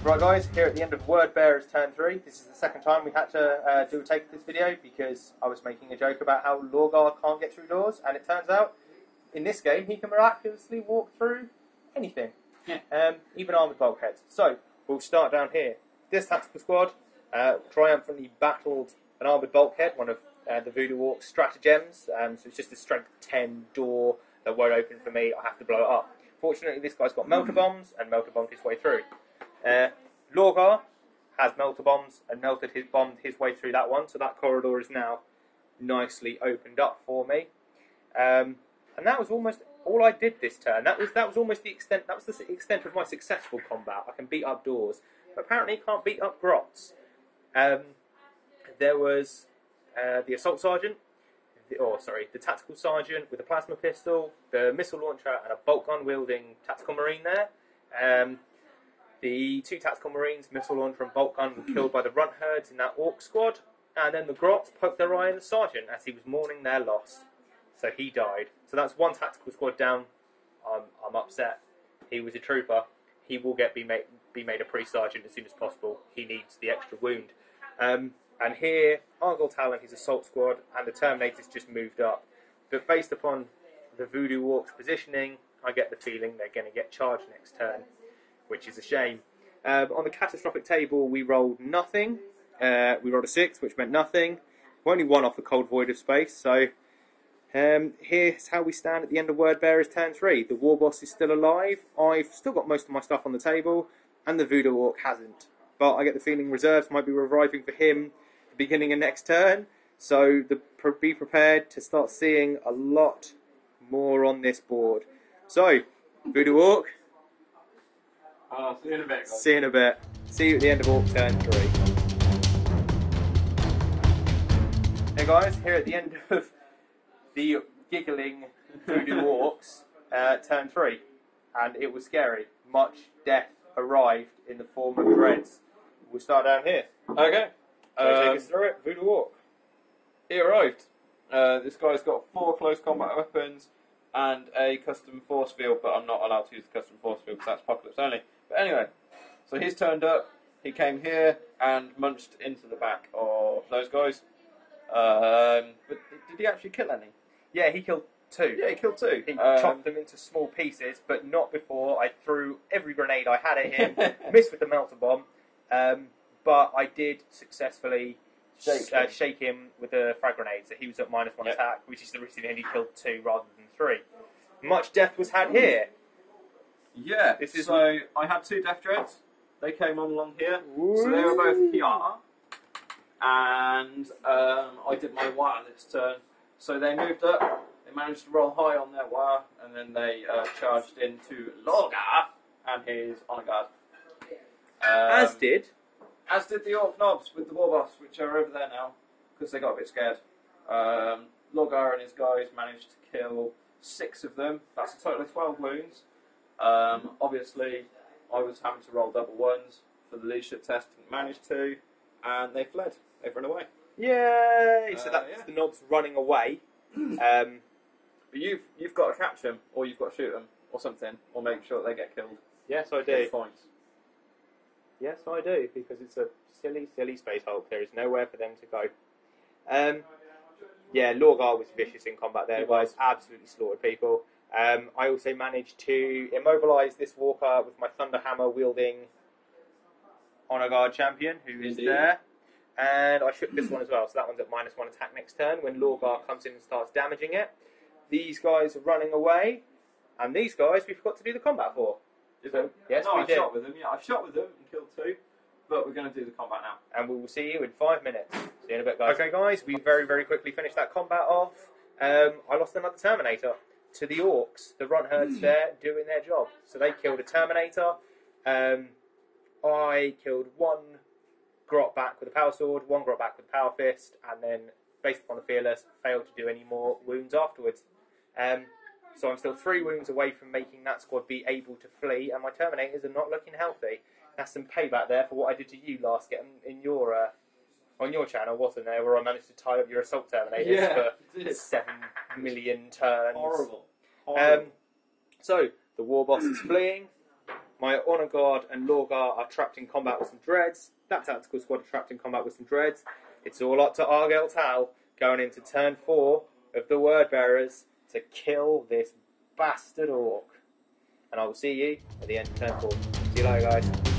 Right guys, here at the end of Word Bearers Turn 3. This is the second time we had to do a take of this video because I was making a joke about how Lorgar can't get through doors, and it turns out in this game he can miraculously walk through anything, even armoured bulkheads. So we'll start down here. This tactical squad triumphantly battled an armoured bulkhead, one of the Voodoo Orks stratagems, so it's just a strength 10 door that won't open for me. I have to blow it up. Fortunately this guy's got melter bombs and melter bombed his way through. Lorgar has melter bombs and bombed his way through that one, so that corridor is now nicely opened up for me. And that was almost all I did this turn. That was almost the extent. That was the extent of my successful combat. I can beat up doors, but apparently you can't beat up grots. There was the assault sergeant, the tactical sergeant with a plasma pistol, the missile launcher, and a bolt gun wielding tactical marine there. The two tactical marines, missile launcher and bolt gun, were killed by the runt herds in that orc squad, and then the grots poked their eye in the sergeant as he was mourning their loss. So he died. So that's one tactical squad down. I'm upset. He was a trooper. He will be made a pre-sergeant as soon as possible. He needs the extra wound. And here, Argyle Talon, his assault squad, and the Terminators just moved up. But based upon the Voodoo Orks positioning, I get the feeling they're going to get charged next turn, which is a shame. On the catastrophic table, we rolled nothing. We rolled a 6, which meant nothing. We only one off the cold void of space, so here's how we stand at the end of Word Bearers Turn 3. The War Boss is still alive. I've still got most of my stuff on the table, and the Voodoo Ork hasn't. But I get the feeling reserves might be reviving for him at the beginning of next turn, so be prepared to start seeing a lot more on this board. So, Voodoo Ork, see you in a bit, guys. See you in a bit. See you at the end of Orc Turn 3. Hey guys, here at the end of the giggling Voodoo Orks Turn 3. And it was scary. Much death arrived in the form of dreads. We'll start down here. Okay. So take us through it, Voodoo Ork. He arrived. This guy's got 4 close combat weapons and a custom force field, but I'm not allowed to use the custom force field because that's Apocalypse only. But anyway, so he's turned up, he came here and munched into the back of those guys. But did he actually kill any? Yeah, he killed 2. Yeah, he killed 2. He chopped them into small pieces, but not before I threw every grenade I had at him, missed with the melter bomb, but I did successfully shake him with the frag grenade, so he was at -1 attack, which is the reason he only killed 2 rather than 3. Much death was had here. Yeah, so I had 2 Death Dreads. They came on along here, so they were both here. And I did my wire this turn. So they moved up, they managed to roll high on their wire, and then they charged into Lorgar and his Honour Guard. As did the Orc Knobs with the War Boss, which are over there now, because they got a bit scared. Lorgar and his guys managed to kill 6 of them. That's a total of 12 wounds. Obviously, I was having to roll double 1s for the leadership test, didn't manage to, and they fled. They've run away. Yay! So that's the knobs running away. But you've got to catch them, or you've got to shoot them, or something, or make sure that they get killed. Yes, I do. Points. Yes, I do, because it's a silly, silly space hulk. There is nowhere for them to go. Yeah, Lorgar was vicious in combat there, guys. Absolutely slaughtered people. I also managed to immobilise this walker with my Thunder Hammer wielding Honour Guard champion, who is there. And I shook this one as well, so that one's at -1 attack next turn when Lorgar comes in and starts damaging it. These guys are running away, and these guys we forgot to do the combat for. So, yes, no, we I did. shot with them. Yeah, I shot with them and killed 2, but we're going to do the combat now. And we will see you in 5 minutes. See you in a bit, guys. Okay, guys, we very, very quickly finished that combat off. I lost another Terminator to the Orks. The runt herds there doing their job. So they killed a Terminator. I killed 1 grot back with a power sword, 1 grot back with a power fist, and then, based upon the fearless, failed to do any more wounds afterwards. So I'm still 3 wounds away from making that squad be able to flee, and my Terminators are not looking healthy. That's some payback there for what I did to you last in your on your channel, wasn't there, where I managed to tie up your assault Terminators for 7 million turns. Horrible. So the War Boss is fleeing. My Honour Guard and Lorgar are trapped in combat with some dreads. That tactical squad are trapped in combat with some dreads. It's all up to Argel Tal going into turn 4 of the Word Bearers to kill this bastard orc. And I will see you at the end of turn 4. See you later, guys.